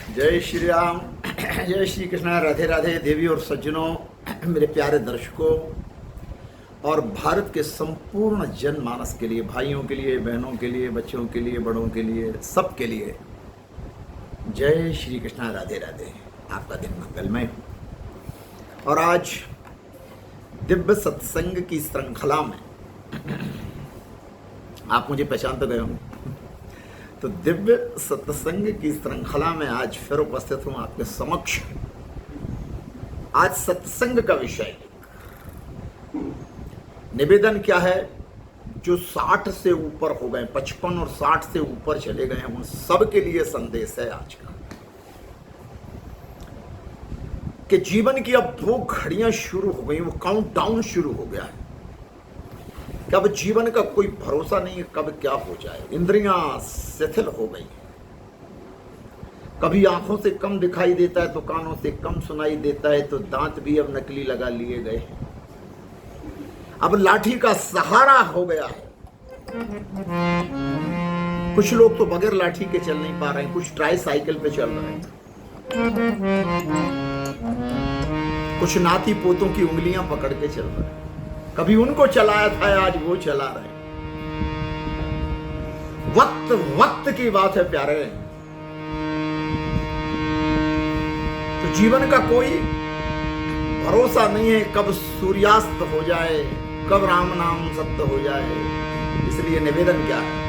जय श्री राम, जय श्री कृष्ण, राधे राधे देवी और सज्जनों, मेरे प्यारे दर्शकों और भारत के संपूर्ण जनमानस के लिए, भाइयों के लिए, बहनों के लिए, बच्चों के लिए, बड़ों के लिए, सबके लिए जय श्री कृष्ण, राधे राधे। आपका दिन मंगलमय हो। और आज दिव्य सत्संग की श्रृंखला में आप मुझे पहचान तो गए होंगे, तो दिव्य सत्संग की श्रृंखला में आज फिर उपस्थित हूं आपके समक्ष। आज सत्संग का विषय निवेदन क्या है, जो 60 से ऊपर हो गए, 55 और 60 से ऊपर चले गए, उन सब के लिए संदेश है आज का कि जीवन की अब 2 घड़ियां शुरू हो गई, वो काउंटडाउन शुरू हो गया है कि अब जीवन का कोई भरोसा नहीं है, कब क्या हो जाए। इंद्रियां शिथिल हो गई, कभी आंखों से कम दिखाई देता है तो कानों से कम सुनाई देता है, तो दांत भी अब नकली लगा लिए गए। अब लाठी का सहारा हो गया है। कुछ लोग तो बगैर लाठी के चल नहीं पा रहे हैं, कुछ ट्राई साइकिल पे चल रहे हैं, कुछ नाती पोतों की उंगलियां पकड़ के चल रहे हैं। कभी उनको चलाया था, आज वो चला रहे। वक्त वक्त की बात है प्यारे। तो जीवन का कोई भरोसा नहीं है, कब सूर्यास्त हो जाए, कब राम नाम सत्य हो जाए। इसलिए निवेदन क्या है,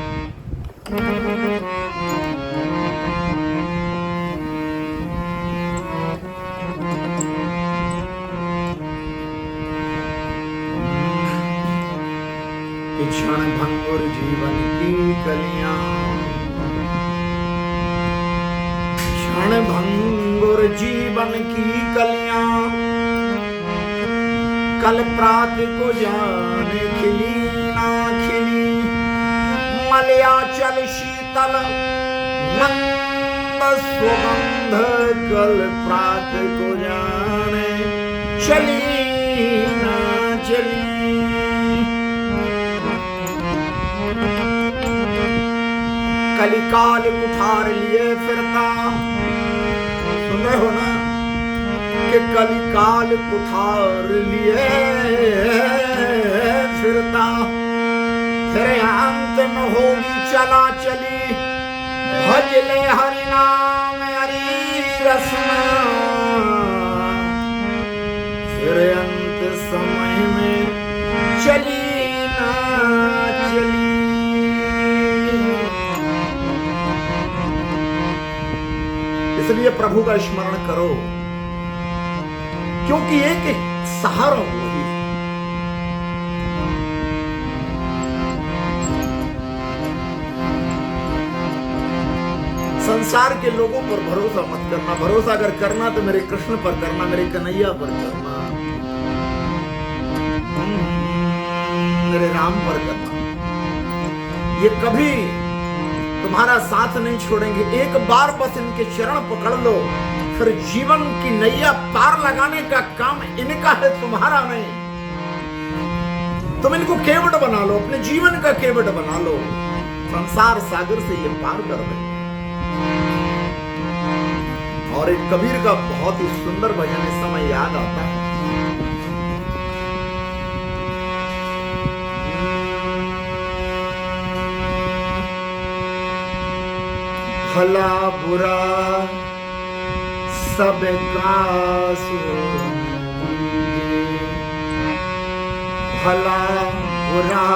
क्षण भंगुर जीवन की कलियां, क्षण भंगुर जीवन की कलियां, कल प्रात को जाने खिली ना खिली, मलयाचल शीतल मंद सुगंध, कल प्रात को जाने चली ना चली। कलिकाल कुठार लिए फिरता, सुन रहे हो ना, कि कलिकाल कुठार लिए फिरता, फिर अंत में होगी चला चली, भज ले हरि नाम हरि रसना, फिर अंत समय में चली ना चली। इसलिए प्रभु का स्मरण करो, क्योंकि एक सहारा वही है। संसार के लोगों पर भरोसा मत करना, भरोसा अगर करना तो मेरे कृष्ण पर करना, मेरे कन्हैया पर करना, मेरे राम पर करना। ये कभी तुम्हारा साथ नहीं छोड़ेंगे। एक बार बस इनके चरण पकड़ लो, फिर जीवन की नैया पार लगाने का काम इनका है, तुम्हारा नहीं। तुम इनको केवट बना लो, अपने जीवन का केवट बना लो, संसार सागर से ये पार कर दे। और एक कबीर का बहुत ही सुंदर भजन इस समय याद आता है, भला बुरा सबका सुनिए, भला बुरा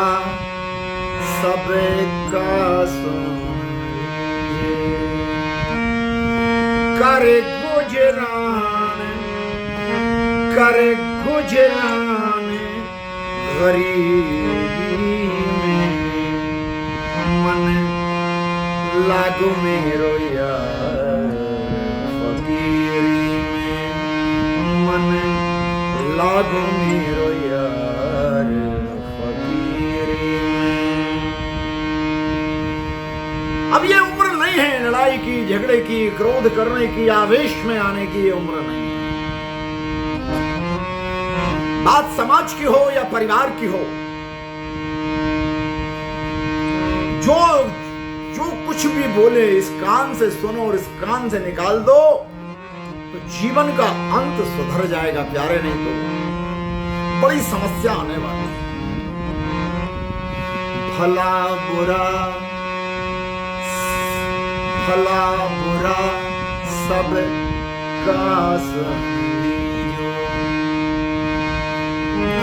सबका सुनिए, करे गुजरान गरीबी में, मन लागू मेरो यार फकीरी में, मन लागू मेरो यार फकीरी में। अब ये उम्र नहीं है लड़ाई की, झगड़े की, क्रोध करने की, आवेश में आने की, ये उम्र नहीं है। बात समाज की हो या परिवार की हो, जो जो कुछ भी बोले इस कान से सुनो और इस कान से निकाल दो, तो जीवन का अंत सुधर जाएगा प्यारे, नहीं तो बड़ी समस्या आने वाली है। भला बुरा सब का समझो,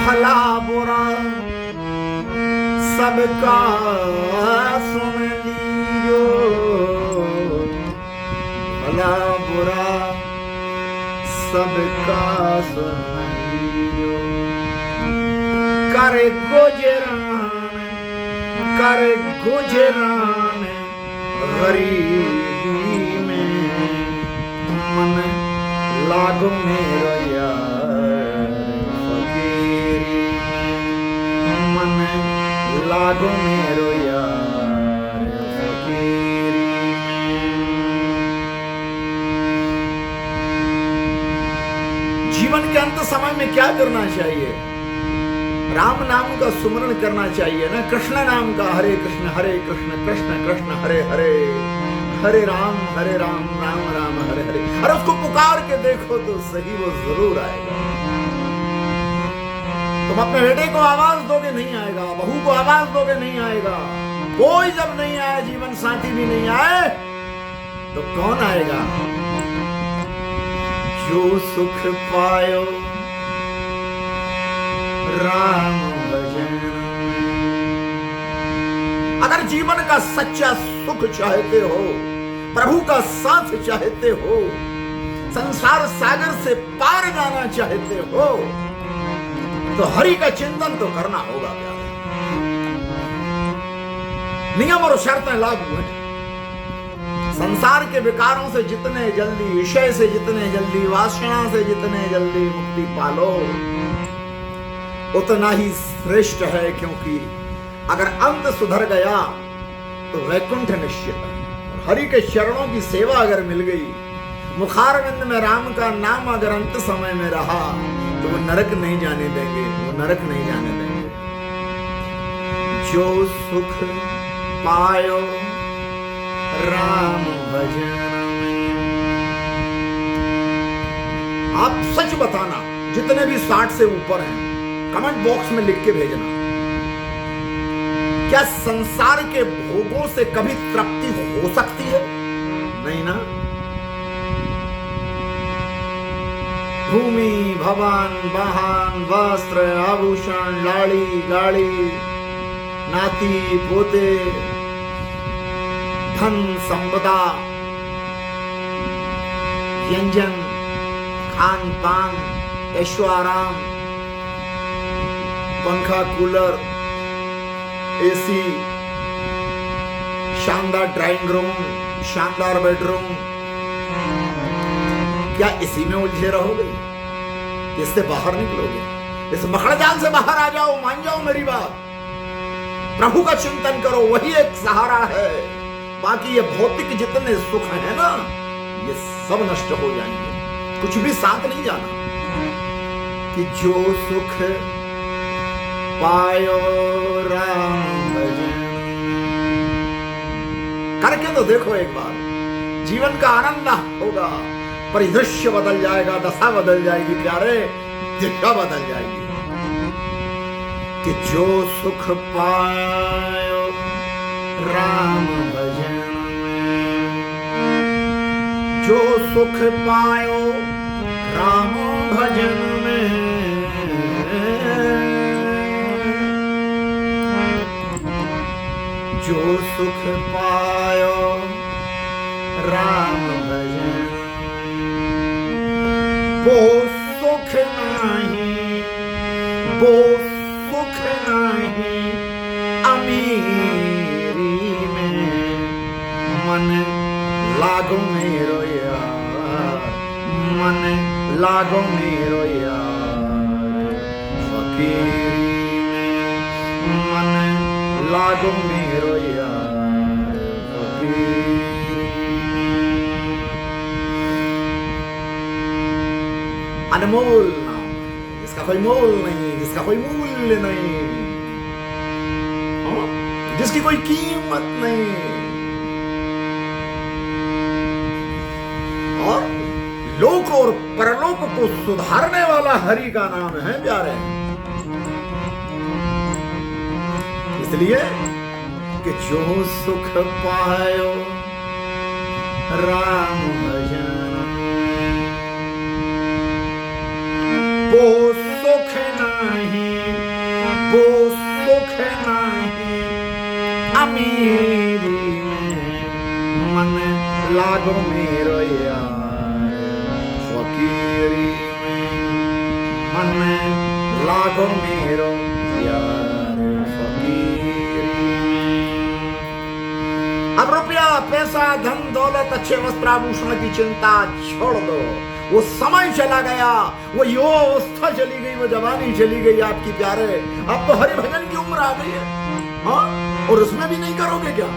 भला बुरा सबका सुन लीजो, भला बुरा सबका सुन लीजो। कर गुजरान गरीबी में, मन लागो मेरो यार फकीरी में, मन लागो मेरो यार फकीरी में। जीवन के अंत समय में क्या करना चाहिए? राम नाम का सुमरण करना चाहिए ना, कृष्ण नाम का, हरे कृष्ण कृष्ण कृष्ण हरे हरे, हरे राम राम राम हरे हरे। अरे उसको पुकार के देखो तो सही, वो जरूर आएगा। तुम अपने बेटे को आवाज दोगे नहीं आएगा, बहू को आवाज दोगे नहीं आएगा, कोई जब नहीं आया, जीवन साथी भी नहीं आए, तो कौन आएगा? जो सुख पायो राम भजन। अगर जीवन का सच्चा सुख चाहते हो, प्रभु का साथ चाहते हो, संसार सागर से पार जाना चाहते हो, तो हरि का चिंतन तो करना होगा प्यारे। नियम और शर्तें लागू हैं। संसार के विकारों से जितने जल्दी, विषय से जितने जल्दी, वासना से जितने जल्दी मुक्ति पालो, उतना ही श्रेष्ठ है, क्योंकि अगर अंत सुधर गया तो वैकुंठ निश्चित है। हरि के चरणों की सेवा अगर मिल गई, मुखारविंद में राम का नाम अगर अंत समय में रहा, तो वो नरक नहीं जाने देंगे, वो नरक नहीं जाने देंगे। जो सुख पायो राम भजन में। आप सच बताना, जितने भी 60 से ऊपर हैं, कमेंट बॉक्स में लिख के भेजना, क्या संसार के भोगों से कभी तृप्ति हो सकती है? नहीं ना। भूमि भवन वाहन वस्त्र आभूषण लाड़ी गाड़ी नाती पोते धन संपदा व्यंजन खान पान ऐश्वर्याराम पंखा कूलर एसी शानदार ड्राइंग रूम शानदार बेडरूम, क्या इसी में उलझे रहोगे? इससे बाहर निकलोगे? इस मखड़जाल से बाहर आ जाओ, मान जाओ मेरी बात। प्रभु का चिंतन करो, वही एक सहारा है। बाकी ये भौतिक जितने सुख है ना, ये सब नष्ट हो जाएंगे, कुछ भी साथ नहीं जाना। कि जो सुख पायो राम भजन, करके तो देखो एक बार, जीवन का आनंद होगा, परिदृश्य बदल जाएगा, दशा बदल जाएगी प्यारे, दिशा बदल जाएगी। कि जो सुख पायो राम भजन में, जो सुख पायो राम भजन में, जो सुख पायो राम भजन, वो सुख नहीं, वो सुख नहीं अमीरी में, मन लागो मेरो यार, मन लागो मेरो यार फकीरी में, मन लागो मेरो यार फकीरी। अनमोल नाम, जिसका कोई मोल नहीं, जिसका कोई मूल्य नहीं, जिसकी कोई कीमत नहीं, परलोक को सुधारने वाला हरि का नाम है प्यारे। इसलिए कि जो सुख पायो राम भजन वो सुख नहीं, वो सुख नहीं अमीरी में मन लागो मेरो यार, फकीरी में मन लागो मेरो यार, फकीरी में। अब रुपया पैसा धन दौलत अच्छे वस्त्र आभूषण की चिंता छोड़ दो। वो समय चला गया, वो युवावस्था चली गई, वो जवानी चली गई आपकी प्यारे। अब तो हरि भजन की उम्र आ गई है, हाँ, और उसमें भी नहीं करोगे क्या?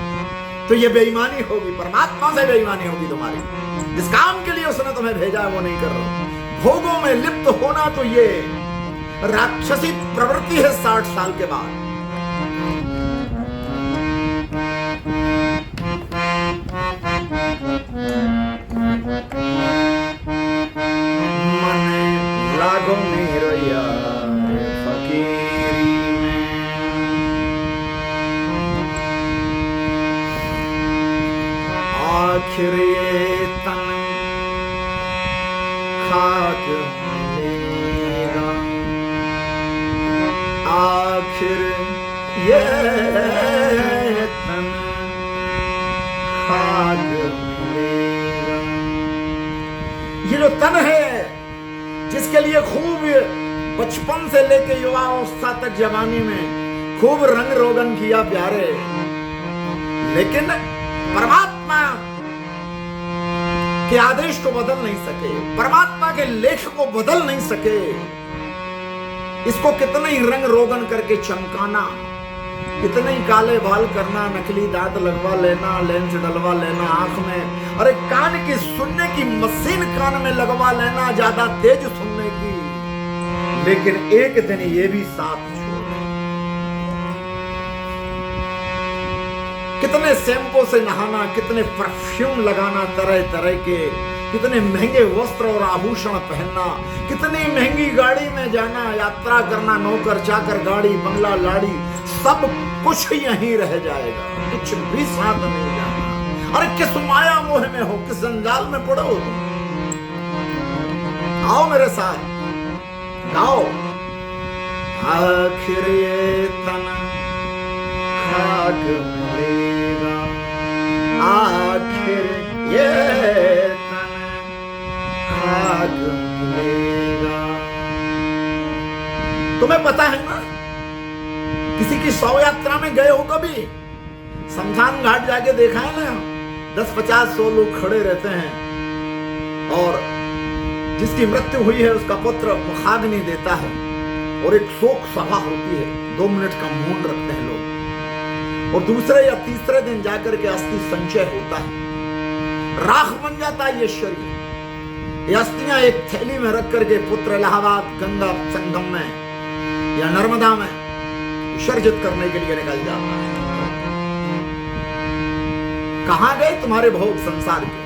तो ये बेईमानी होगी, परमात्मा से बेईमानी होगी तुम्हारी। जिस काम के लिए उसने तुम्हें भेजा है वो नहीं कर रहे। भोगों में लिप्त होना तो ये राक्षसी प्रवृत्ति है 60 साल के बाद। लागो मेरो यार, फकीरी में। आखिर ये तन खाक मिलेगा, आखिर ये तन खाक मिलेगा। ये जो तन है जिसके लिए खूब बचपन से लेके युवावस्था तक जवानी में खूब रंग रोगन किया प्यारे, लेकिन परमात्मा के आदेश को बदल नहीं सके, परमात्मा के लेख को बदल नहीं सके। इसको कितने ही रंग रोगन करके चमकाना, कितने ही काले बाल करना, नकली दांत लगवा लेना, लेंस डलवा लेना आंख में, अरे कान की सुनने की मशीन कान में लगवा लेना ज्यादा तेज सुनने की, लेकिन एक दिन ये भी साथ छोड़ दे। कितने शैम्पू से नहाना, कितने परफ्यूम लगाना तरह तरह के, कितने महंगे वस्त्र और आभूषण पहनना, कितनी महंगी गाड़ी में जाना, यात्रा करना, नौकर चाकर गाड़ी बंगला लाड़ी सब कुछ यहीं रह जाएगा, कुछ भी साथ नहीं जाना। अरे किस माया मोह में हो, किस जंजाल में पड़ो हो तुम? आओ मेरे साथ गाओ। आखिर ये तन खाक मिलेगा, आखिर ये तन खाक मिलेगा। तुम्हें पता है ना, किसी की शव यात्रा में गए हो कभी? शमशान घाट जाके देखा है ना, 10-50-100 लोग खड़े रहते हैं और जिसकी मृत्यु हुई है उसका पुत्र मुखाग्नि देता है और एक शोक सभा होती है, 2 मिनट का मौन रखते हैं लोग, और दूसरे या तीसरे दिन जाकर के अस्थि संचय होता है, राख बन जाता है ये शरीर। ये अस्थियां एक थैली में रख करके पुत्र इलाहाबाद गंगा संगम में या नर्मदा में विसर्जित करने के लिए निकल जाता है। कहां गए तुम्हारे भोग संसार के?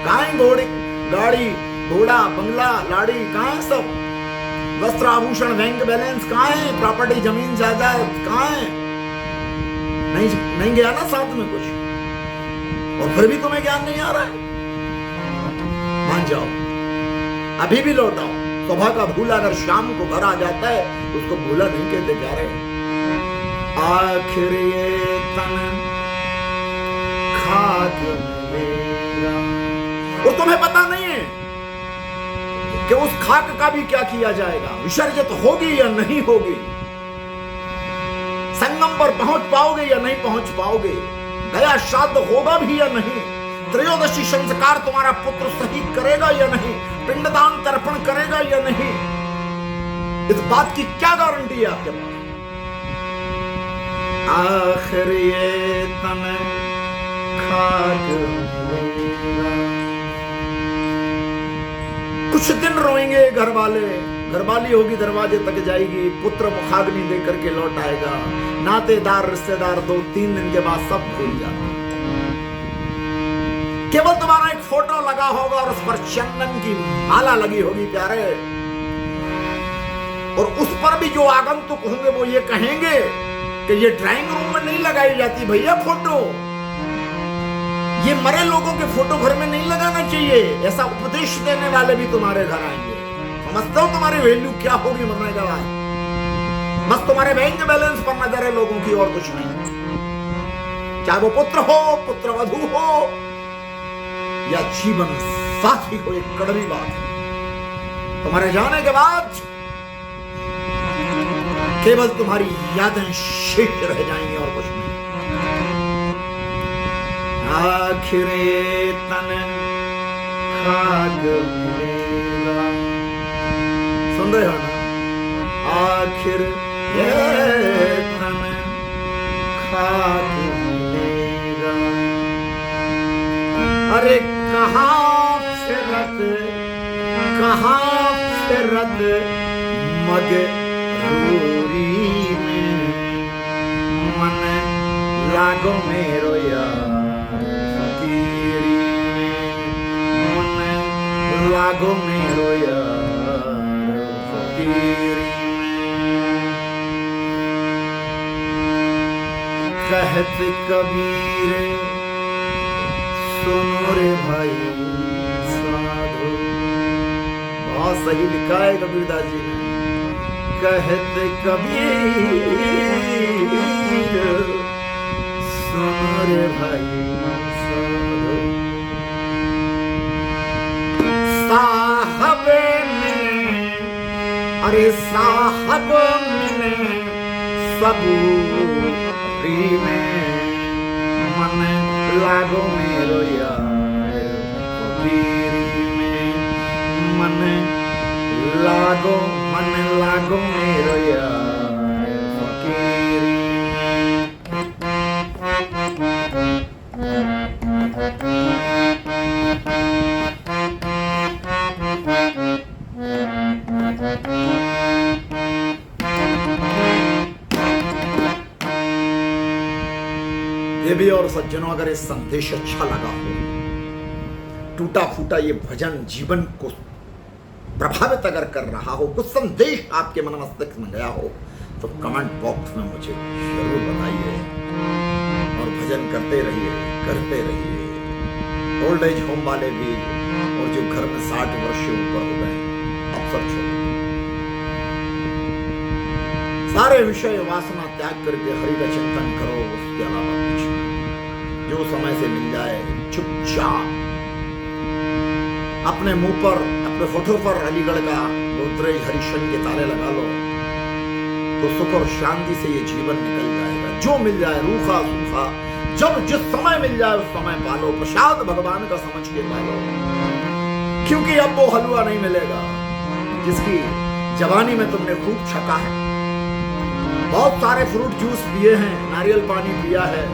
कहां है घोड़ी गाड़ी घोड़ा बंगला लाड़ी? कहां है सब वस्त्र आभूषण बैंक बैलेंस? कहां है प्रॉपर्टी जमीन जायदाद? कहां है? नहीं गया ना साथ में कुछ, और फिर भी तुम्हें ज्ञान नहीं आ रहा है? मान जाओ, अभी भी लौटाओ। सुबह का भूला अगर शाम को घर आ जाता है तो उसको भूला नहीं कहते प्यारे। आखिर ये तन खाक मिलेगा, और तुम्हें पता नहीं है कि उस खाक का भी क्या किया जाएगा, विसर्जित होगी या नहीं होगी, संगम पर पहुंच पाओगे या नहीं पहुंच पाओगे, गया श्राद्ध होगा भी या नहीं, त्रयोदशी संस्कार तुम्हारा पुत्र सही करेगा या नहीं, पिंडदान तर्पण करेगा या नहीं, इस बात की क्या गारंटी है आपके पास? आखिर ये तन खाक मिलेगा। कुछ दिन रोएंगे घर वाले, घरवाली होगी दरवाजे तक जाएगी, पुत्र मुखाग्नि दे करके लौट आएगा, नातेदार रिश्तेदार 2-3 दिन के बाद सब भूल जाते। केवल तुम्हारा एक फोटो फोटो लगा होगा और उस पर चंदन की माला लगी होगी प्यारे, और उस पर भी जो आगंतुक होंगे वो ये कहेंगे कि ये ड्राइंग रूम में नहीं लगाई जाती भैया फोटो, ये मरे लोगों के फोटो घर में नहीं लगाना चाहिए। ऐसा उपदेश देने वाले भी तुम्हारे घर आएंगे। समझते हो तुम्हारी वैल्यू क्या होगी मरने के बाद? बस तुम्हारे बैंक बैलेंस पर नजर है लोगों की, और कुछ नहीं। चाहे वो पुत्र हो, पुत्र वधू हो, या जीवन साथी हो, एक कड़वी बात है। तुम्हारे जाने के बाद केवल तुम्हारी यादें शेष रह जाएंगी और कुछ नहीं। आखिर ये तन खाक मिलेगा, सुन रहे हो ना? आखिर ये तन खाक मिलेगा, अरे कहाँ फिरत मगरूरी में, मन लागो मेरो यार फकीरी में, मन लागो मेरो यार फकीरी में। कहत कबीर सुनो रे भाई साधु, बहुत सही लिखा है कबीरदास जी ने। कहत कबीर सुनो रे भाई साधु, साहब मिले, अरे साहब मिले सबूरी में, मन लागो मेरो यार फकीरी में, मन लागो मेरो यार फकीरी देवी और सज्जनों, अगर ये संदेश अच्छा लगा हो, टूटा फूटा ये भजन जीवन को प्रभावित अगर कर रहा हो, कुछ संदेश आपके मन मस्तिष्क में गया हो, तो कमेंट बॉक्स में मुझे जरूर बताइए और भजन करते रहिए। ओल्ड एज होम वाले भी और जो घर में 60 वर्ष से ऊपर हो गए, अब सब छोड़ो, सारे विषय वासना त्याग करके हरि का चिंतन करो। उसके अलावा कुछ जो समय से मिल जाए चुपचाप अपने मुंह पर, अपने फोटो पर अलीगढ़ का गोदरेज हरिशन के ताले लगा लो, तो सुख और शांति से ये जीवन निकल जाएगा। जो मिल जाए रूखा सूखा, जब जिस समय मिल जाए उस समय पालो, प्रसाद भगवान का समझ के पालो, क्योंकि अब वो हलवा नहीं मिलेगा जिसकी जवानी में तुमने खूब छका है। बहुत सारे फ्रूट जूस पिए हैं, नारियल पानी पिया है,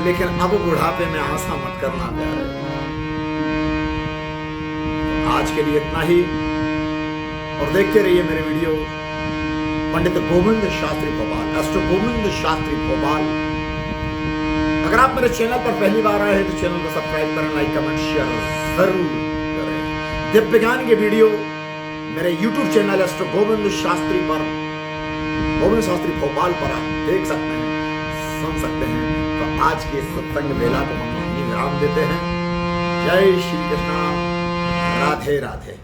लेकिन अब बुढ़ापे में आशा मत करना प्यारे। आज के लिए इतना ही, और देखते रहिए मेरे वीडियो। पंडित गोविंद शास्त्री भोपाल, एस्ट्रो गोविंद शास्त्री भोपाल। अगर आप मेरे चैनल पर पहली बार आए हैं तो चैनल को सब्सक्राइब करें, लाइक कमेंट शेयर जरूर करें। दिव्य ज्ञान के वीडियो मेरे YouTube channel astro Govind Shastri पर, गोविंद शास्त्री भोपाल पर आप देख सकते हैं, सुन सकते हैं। तो आज के सत्संग वेला को हम यहीं विराम देते हैं। जय श्री कृष्ण, राधे राधे।